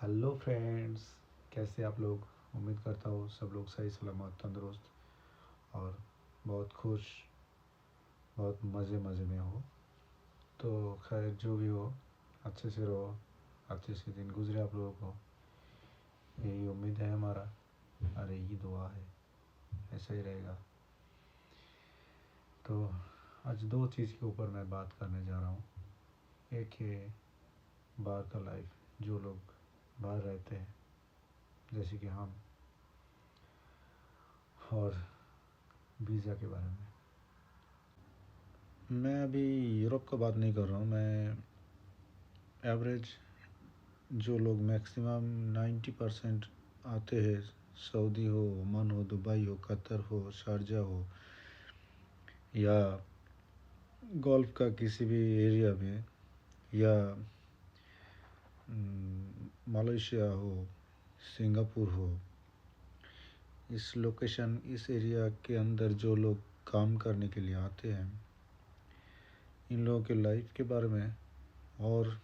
Hello friends, कैसे आप लोग। उम्मीद करता हूँ सब लोग सही सलामत तंदुरुस्त और बहुत खुश, बहुत मज़े मज़े में हो। तो खैर जो भी हो, अच्छे से रहो, अच्छे से दिन गुजरे आप लोगों को, यही उम्मीद है हमारा। अरे यही दुआ है, ऐसा ही रहेगा। तो आज दो चीज़ के ऊपर मैं बात करने जा रहा हूँ। एक है बाहर का लाइफ, जो लोग बाहर रहते हैं जैसे कि हम, और वीज़ा के बारे में। मैं अभी यूरोप का बात नहीं कर रहा हूँ, मैं एवरेज जो लोग मैक्सिमम 90% आते हैं, सऊदी हो, ओमान हो, दुबई हो, कतर हो, शारजा हो, या गल्फ का किसी भी एरिया में, या मलेशिया हो, सिंगापुर हो, इस लोकेशन, इस एरिया के अंदर जो लोग काम करने के लिए आते हैं, इन लोगों के लाइफ के बारे में और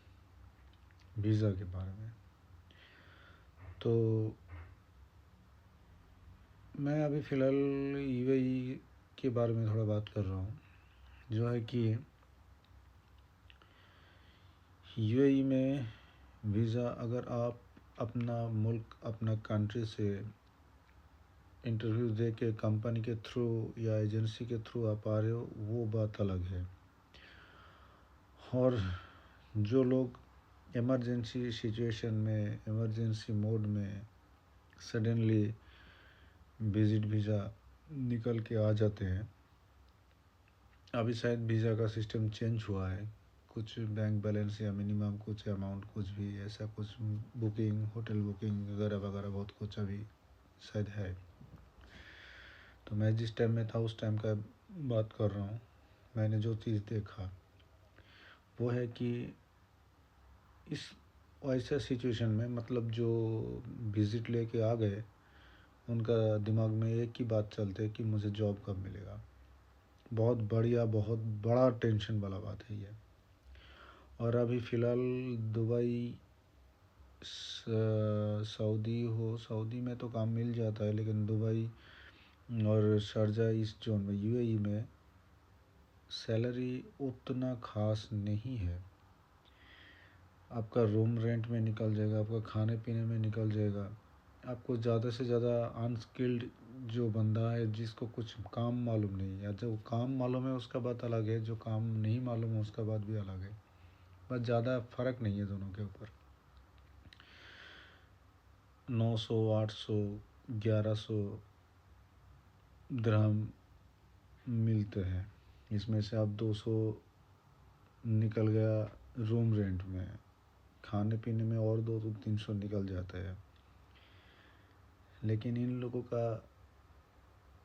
वीज़ा के बारे में। तो मैं अभी फ़िलहाल यूएई के बारे में थोड़ा बात कर रहा हूँ, जो है कि यूएई में वीज़ा, अगर आप अपना मुल्क, अपना कंट्री से इंटरव्यू दे के कंपनी के थ्रू या एजेंसी के थ्रू आप आ रहे हो, वो बात अलग है। और जो लोग इमरजेंसी सिचुएशन में, इमरजेंसी मोड में सडनली विजिट वीज़ा निकल के आ जाते हैं। अभी शायद वीज़ा का सिस्टम चेंज हुआ है, कुछ बैंक बैलेंस या मिनिमम कुछ अमाउंट, कुछ भी ऐसा कुछ, बुकिंग, होटल बुकिंग वगैरह वगैरह बहुत कुछ अभी शायद है। तो मैं जिस टाइम में था उस टाइम का बात कर रहा हूँ। मैंने जो चीज़ देखा वो है कि इस ऐसा सिचुएशन में, मतलब जो विज़िट लेके आ गए, उनका दिमाग में एक ही बात चलते है कि मुझे जॉब कब मिलेगा। बहुत बढ़िया, बहुत बड़ा टेंशन वाला बात है ये। और अभी फ़िलहाल दुबई, सऊदी हो, सऊदी में तो काम मिल जाता है, लेकिन दुबई और शारजा, इस जोन में, यूएई में सैलरी उतना ख़ास नहीं है। आपका रूम रेंट में निकल जाएगा, आपका खाने पीने में निकल जाएगा। आपको ज़्यादा से ज़्यादा अनस्किल्ड जो बंदा है, जिसको कुछ काम मालूम नहीं है, जो काम मालूम है उसका बात अलग है, जो काम नहीं मालूम है उसका बात भी अलग है। बस ज़्यादा फ़र्क नहीं है दोनों के ऊपर। 900, 800, 1100 दिरहम मिलते हैं। इसमें से आप 200 निकल गया रूम रेंट में, खाने पीने में और 200-300 निकल जाता है। लेकिन इन लोगों का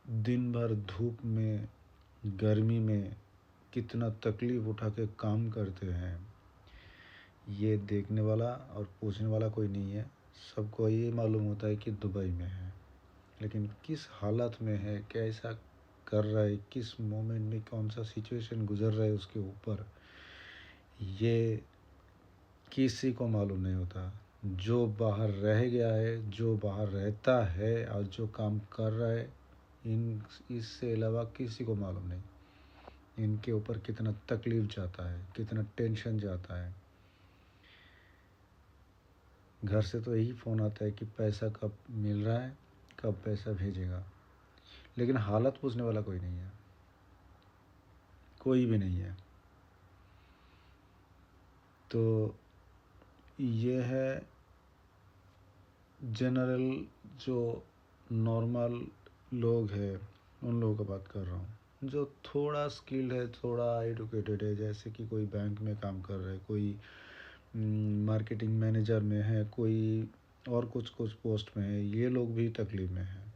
दिन भर धूप में, गर्मी में कितना तकलीफ़ उठा के काम करते हैं, ये देखने वाला और पूछने वाला कोई नहीं है। सबको ये मालूम होता है कि दुबई में है, लेकिन किस हालत में है, कैसा कर रहा है, किस मोमेंट में कौन सा सिचुएशन गुजर रहा है उसके ऊपर, ये किसी को मालूम नहीं होता। जो बाहर रह गया है, जो बाहर रहता है और जो काम कर रहा है, इससे अलावा किसी को मालूम नहीं इनके ऊपर कितना तकलीफ़ जाता है, कितना टेंशन जाता है। घर से तो यही फ़ोन आता है कि पैसा कब मिल रहा है, कब पैसा भेजेगा, लेकिन हालत पूछने वाला कोई नहीं है, कोई भी नहीं है। तो ये है जनरल, जो नॉर्मल लोग हैं उन लोगों का बात कर रहा हूँ। जो थोड़ा स्किल्ड है, थोड़ा एडुकेटेड है, जैसे कि कोई बैंक में काम कर रहा है, कोई मार्केटिंग मैनेजर में है, कोई और कुछ कुछ पोस्ट में है, ये लोग भी तकलीफ़ में हैं।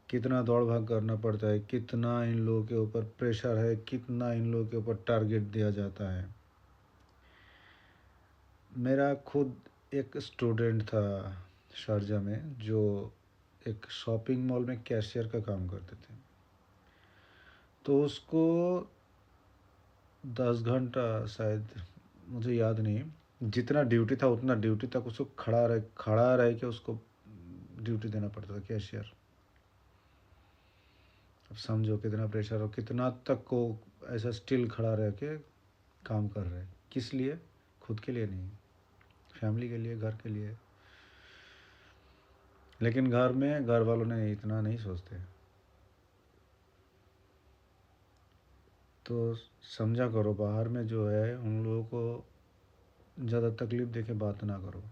कितना दौड़ भाग करना पड़ता है, कितना इन लोगों के ऊपर प्रेशर है, कितना इन लोगों के ऊपर टारगेट दिया जाता है। मेरा खुद एक स्टूडेंट था शारजा में, जो एक शॉपिंग मॉल में कैशियर का काम करते थे। तो उसको 10 घंटा, शायद मुझे याद नहीं, जितना ड्यूटी था उतना ड्यूटी तक उसको खड़ा रह के उसको ड्यूटी देना पड़ता था, कैशियर। अब समझो कितना प्रेशर और कितना तक को ऐसा स्टिल खड़ा रह के काम कर रहे हैं। किस लिए? खुद के लिए नहीं, फैमिली के लिए, घर के लिए। लेकिन घर में घर वालों ने इतना नहीं सोचते। तो समझा करो, बाहर में जो है उन लोगों को ज़्यादा तकलीफ देके बात ना करो।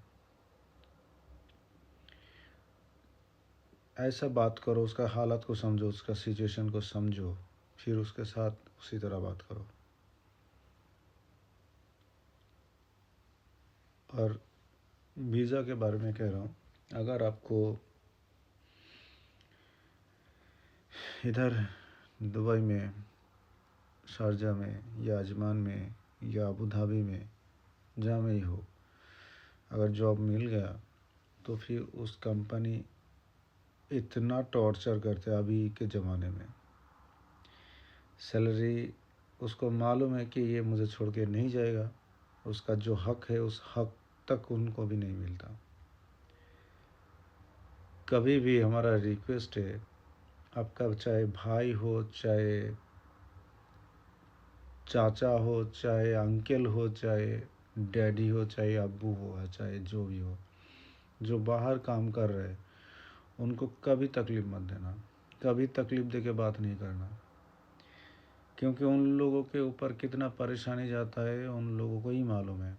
ऐसा बात करो, उसका हालत को समझो, उसका सिचुएशन को समझो, फिर उसके साथ उसी तरह बात करो। और वीज़ा के बारे में कह रहा हूँ, अगर आपको इधर दुबई में, शारजा में या अजमान में या अबू धाबी में, जहाँ में ही हो, अगर जॉब मिल गया तो फिर उस कंपनी इतना टॉर्चर करते हैं अभी के ज़माने में। सैलरी, उसको मालूम है कि ये मुझे छोड़ के नहीं जाएगा, उसका जो हक है उस हक तक उनको भी नहीं मिलता। कभी भी हमारा रिक्वेस्ट है, आपका चाहे भाई हो, चाहे चाचा हो, चाहे अंकल हो, चाहे डैडी हो, चाहे अब्बू हो, चाहे जो भी हो, जो बाहर काम कर रहे हैं, उनको कभी तकलीफ़ मत देना, कभी तकलीफ़ दे के बात नहीं करना। क्योंकि उन लोगों के ऊपर कितना परेशानी जाता है उन लोगों को ही मालूम है।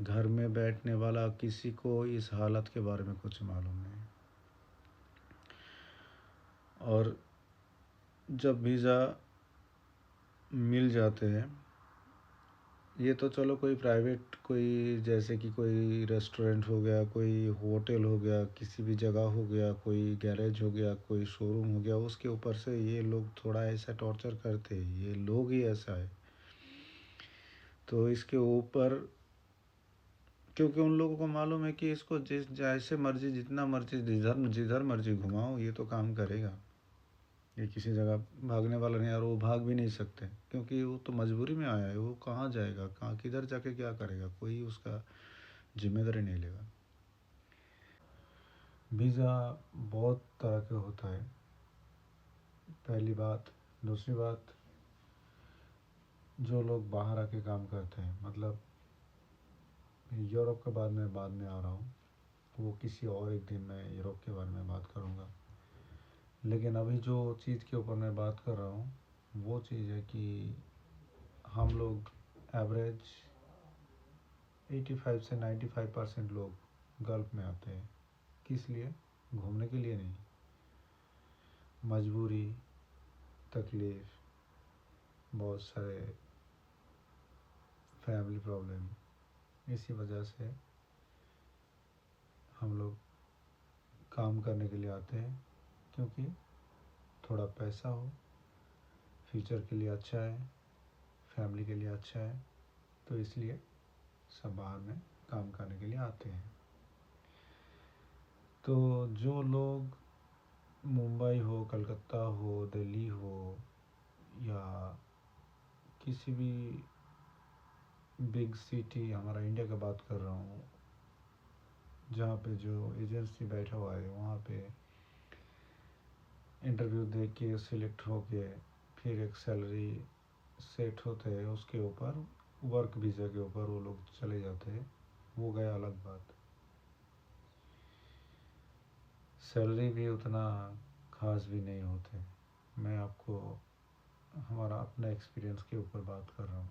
घर में बैठने वाला किसी को इस हालत के बारे में कुछ मालूम नहीं। और जब वीज़ा मिल जाते हैं, ये तो चलो कोई प्राइवेट, कोई जैसे कि कोई रेस्टोरेंट हो गया, कोई होटल हो गया, किसी भी जगह हो गया, कोई गैरेज हो गया, कोई शोरूम हो गया, उसके ऊपर से ये लोग थोड़ा ऐसा टॉर्चर करते हैं, ये लोग ही ऐसा है। तो इसके ऊपर, क्योंकि उन लोगों को मालूम है कि इसको जिस जैसे मर्जी, जितना मर्जी, जिधर जिधर मर्जी घुमाओ, ये तो काम करेगा। ये किसी जगह भागने वाला नहीं, और वो भाग भी नहीं सकते, क्योंकि वो तो मजबूरी में आया है। वो कहाँ जाएगा, कहाँ किधर जाके क्या करेगा, कोई उसका जिम्मेदारी नहीं लेगा। वीज़ा बहुत तरह का होता है, पहली बात। दूसरी बात, जो लोग बाहर आके काम करते हैं, मतलब यूरोप के बाद में आ रहा हूँ, वो किसी और एक दिन मैं यूरोप के बारे में बात करूँगा। लेकिन अभी जो चीज़ के ऊपर मैं बात कर रहा हूँ, वो चीज़ है कि हम लोग एवरेज 85 से 95% लोग गल्फ़ में आते हैं। किस लिए? घूमने के लिए नहीं, मजबूरी, तकलीफ़, बहुत सारे फैमिली प्रॉब्लम, इसी वजह से हम लोग काम करने के लिए आते हैं। क्योंकि थोड़ा पैसा हो, फ्यूचर के लिए अच्छा है, फैमिली के लिए अच्छा है, तो इसलिए सब बाहर में काम करने के लिए आते हैं। तो जो लोग मुंबई हो, कलकत्ता हो, दिल्ली हो, या किसी भी बिग सिटी, हमारा इंडिया का बात कर रहा हूँ, जहाँ पे जो एजेंसी बैठा हुआ है, वहाँ पे इंटरव्यू दे के सिलेक्ट हो के फिर एक सैलरी सेट होते हैं, उसके ऊपर वर्क वीज़ा के ऊपर वो लोग चले जाते हैं। वो गया अलग बात। सैलरी भी उतना ख़ास भी नहीं होते। मैं आपको हमारा अपना एक्सपीरियंस के ऊपर बात कर रहा हूँ।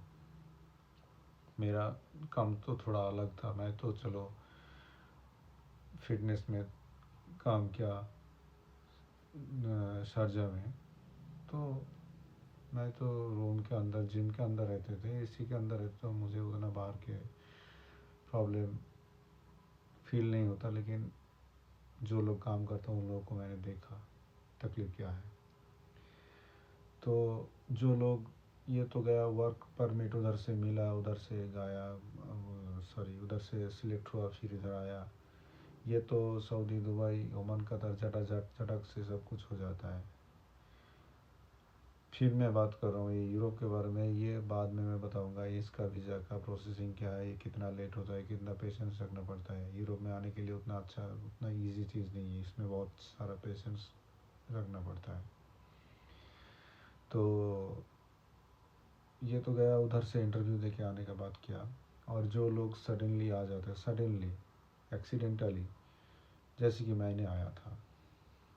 मेरा काम तो थोड़ा अलग था। मैं तो चलो फिटनेस में काम किया शारजा में, तो मैं तो रूम के अंदर, जिम के अंदर रहते थे, एसी के अंदर रहते, तो मुझे उतना बाहर के प्रॉब्लम फील नहीं होता। लेकिन जो लोग काम करते हैं उन लोगों को मैंने देखा तकलीफ़ क्या है। तो जो लोग, ये तो गया वर्क परमिट, उधर से मिला, उधर से गया, सॉरी उधर से सिलेक्ट हुआ, फिर इधर आया। ये तो सऊदी, दुबई, ओमान, कतर, झटाझट झटक से सब कुछ हो जाता है। फिर मैं बात कर रहा हूँ ये यूरोप के बारे में, ये बाद में मैं बताऊँगा इसका वीज़ा का प्रोसेसिंग क्या है, ये कितना लेट होता है, कितना पेशेंस रखना पड़ता है। यूरोप में आने के लिए उतना अच्छा, उतना ईजी चीज़ नहीं है, इसमें बहुत सारा पेशेंस रखना पड़ता है। तो ये तो गया उधर से इंटरव्यू दे के आने के बाद किया। और जो लोग सडनली आ जाते हैं, सडनली एक्सीडेंटली, जैसे कि मैंने आया था,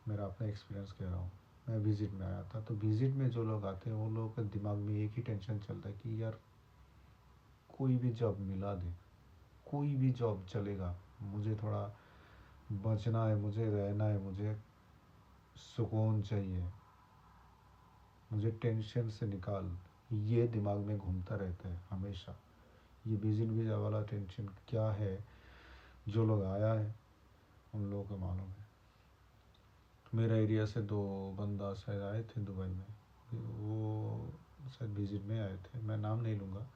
मेरा अपना एक्सपीरियंस कह रहा हूँ, मैं विज़िट में आया था। तो विज़िट में जो लोग आते हैं वो लोगों के दिमाग में एक ही टेंशन चलता है कि यार कोई भी जॉब मिला दे, कोई भी जॉब चलेगा, मुझे थोड़ा बचना है, मुझे रहना है, मुझे सुकून चाहिए, मुझे टेंशन से निकाल, ये दिमाग में घूमता रहता है हमेशा। ये विजिट वीज़ा वाला टेंशन क्या है, जो लोग आया है उन लोगों को मालूम है। मेरा एरिया से दो बंदा शायद आए थे दुबई में, वो शायद विजिट में आए थे, मैं नाम नहीं लूँगा,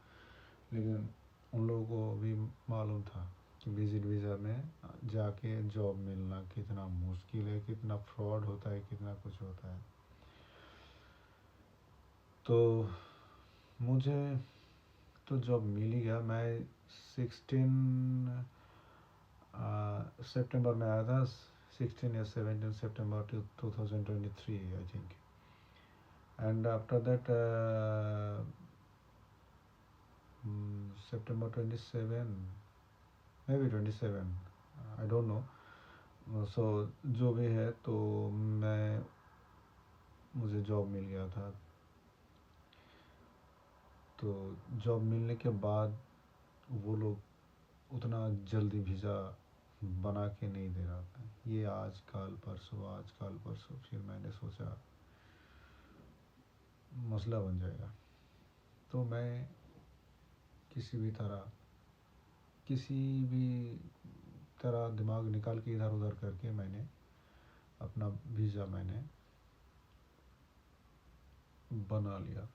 लेकिन उन लोगों को भी मालूम था कि विजिट वीज़ा में जाके जॉब मिलना कितना मुश्किल है, कितना फ्रॉड होता है, कितना कुछ होता है। तो मुझे तो जॉब मिल ही गया। मैं 16 सितंबर में आया था, 16 या 17 सितंबर 2023 I think. And after that September 27, maybe 27, I don't know. So जो भी है, तो मुझे जॉब मिल गया था। तो जॉब मिलने के बाद वो लोग उतना जल्दी वीज़ा बना के नहीं दे रहा था, ये आज कल परसों, आज कल परसों। फिर मैंने सोचा मसला बन जाएगा, तो मैं किसी भी तरह दिमाग निकाल के इधर उधर करके मैंने अपना वीज़ा मैंने बना लिया,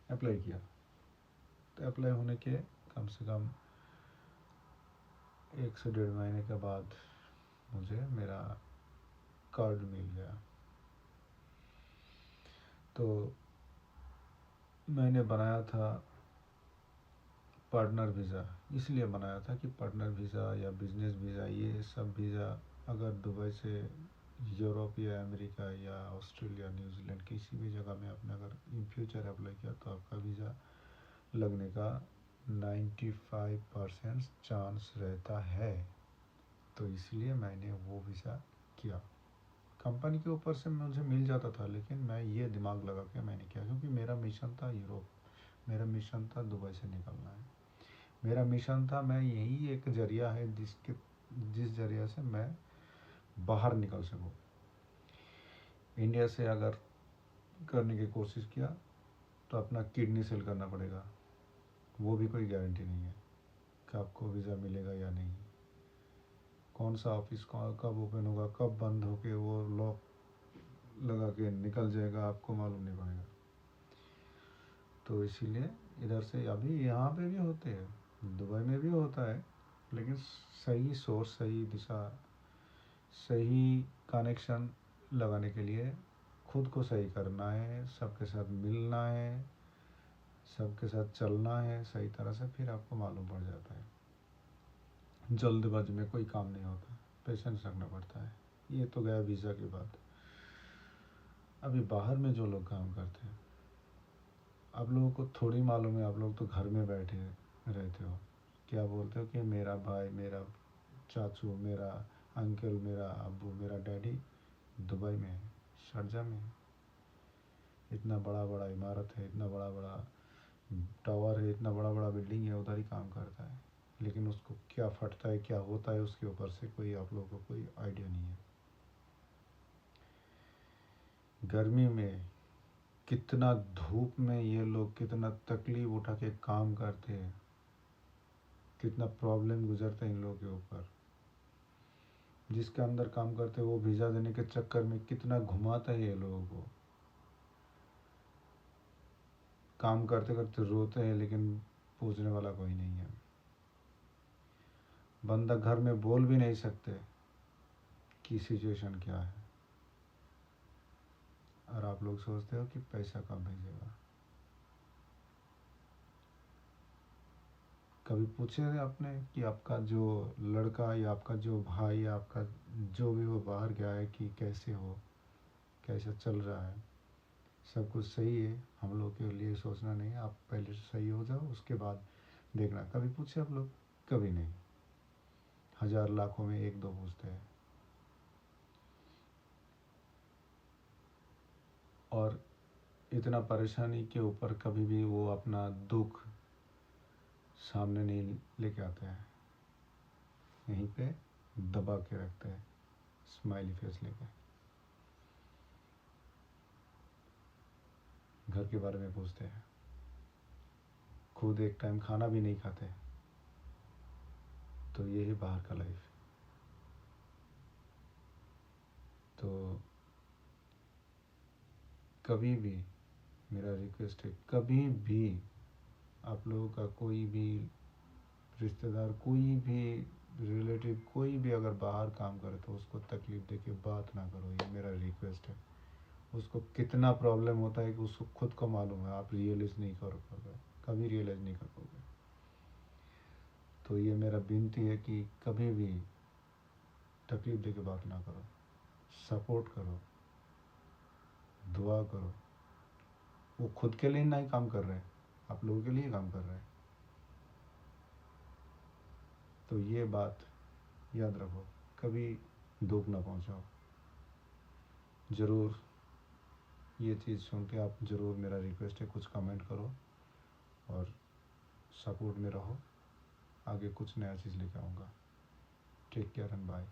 अप्लाई किया। तो अप्लाई होने के कम से कम 1 से 1.5 महीने के बाद मुझे मेरा कार्ड मिल गया। तो मैंने बनाया था पार्टनर वीज़ा, इसलिए बनाया था कि पार्टनर वीज़ा या बिजनेस वीज़ा, ये सब वीज़ा अगर दुबई से यूरोप या अमेरिका या ऑस्ट्रेलिया, न्यूजीलैंड, किसी भी जगह में आपने अगर इन फ्यूचर अप्लाई किया तो आपका वीज़ा लगने का 95% चांस रहता है। तो इसलिए मैंने वो वीज़ा किया। कंपनी के ऊपर से मुझे मिल जाता था, लेकिन मैं ये दिमाग लगा के मैंने किया, क्योंकि मेरा मिशन था यूरोप, मेरा मिशन था दुबई से निकलना है, मेरा मिशन था, मैं यही एक जरिया है जिस जरिया से मैं बाहर निकल सकूँ। इंडिया से अगर करने की कोशिश किया तो अपना किडनी सेल करना पड़ेगा, वो भी कोई गारंटी नहीं है कि आपको वीज़ा मिलेगा या नहीं। कौन सा ऑफिस कब ओपन होगा, कब बंद होके वो लॉक लगा के निकल जाएगा, आपको मालूम नहीं पड़ेगा। तो इसीलिए इधर से अभी यहाँ पे भी होते हैं, दुबई में भी होता है, लेकिन सही सोर्स, सही दिशा, सही कनेक्शन लगाने के लिए खुद को सही करना है, सबके साथ मिलना है, सबके साथ चलना है सही तरह से, फिर आपको मालूम पड़ जाता है। जल्दबाजी में कोई काम नहीं होता, पेशेंस रखना पड़ता है। ये तो गया वीज़ा की बात। अभी बाहर में जो लोग काम करते हैं, आप लोगों को थोड़ी मालूम है, आप लोग तो घर में बैठे रहते हो, क्या बोलते हो कि मेरा भाई, मेरा चाचू, मेरा अंकल, मेरा अब्बू, मेरा डैडी दुबई में है, शारजा में है, इतना बड़ा बड़ा इमारत है, इतना बड़ा बड़ा टावर है, इतना बड़ा बड़ा बिल्डिंग है, उधर ही काम करता है। लेकिन उसको क्या फटता है, क्या होता है उसके ऊपर से कोई आप लोगों को कोई आइडिया नहीं है। गर्मी में कितना धूप में ये लोग कितना तकलीफ उठा के काम करते हैं, कितना प्रॉब्लम गुजरता है इन लोगों के ऊपर। जिसके अंदर काम करते हैं वो वीज़ा देने के चक्कर में कितना घुमाता है ये लोगों को। काम करते करते रोते हैं, लेकिन पूछने वाला कोई नहीं है। बंदा घर में बोल भी नहीं सकते कि सिचुएशन क्या है। और आप लोग सोचते हो कि पैसा कब भेजेगा। कभी पूछे है आपने कि आपका जो लड़का या आपका जो भाई या आपका जो भी वो बाहर गया है कि कैसे हो, कैसा चल रहा है, सब कुछ सही है? हम लोग के लिए सोचना नहीं है, आप पहले सही हो जाओ उसके बाद देखना। कभी पूछे आप लोग? कभी नहीं। हजार लाखों में एक दो पूछते हैं। और इतना परेशानी के ऊपर कभी भी वो अपना दुख सामने नहीं लेके आते हैं, यहीं पे दबा के रखते हैं स्माइली फेस लेके। घर के बारे में पूछते हैं, खुद एक टाइम खाना भी नहीं खाते। तो ये है बाहर का लाइफ। तो कभी भी मेरा रिक्वेस्ट है, कभी भी आप लोगों का कोई भी रिश्तेदार, कोई भी रिलेटिव, कोई भी अगर बाहर काम करे तो उसको तकलीफ दे के बात ना करो, ये मेरा रिक्वेस्ट है। उसको कितना प्रॉब्लम होता है कि उसको खुद को मालूम है, आप रियलाइज़ नहीं कर पाओगे, कभी रियलाइज़ नहीं कर पाओगे। तो ये मेरा विनती है कि कभी भी तकलीफ दे के बात ना करो, सपोर्ट करो, दुआ करो। वो खुद के लिए नहीं काम कर रहे, आप लोगों के लिए काम कर रहे हैं। तो ये बात याद रखो, कभी दुख ना पहुंचाओ। ज़रूर ये चीज़ सुन के आप ज़रूर, मेरा रिक्वेस्ट है, कुछ कमेंट करो और सपोर्ट में रहो। आगे कुछ नया चीज़ लेके आऊँगा। Take care and bye.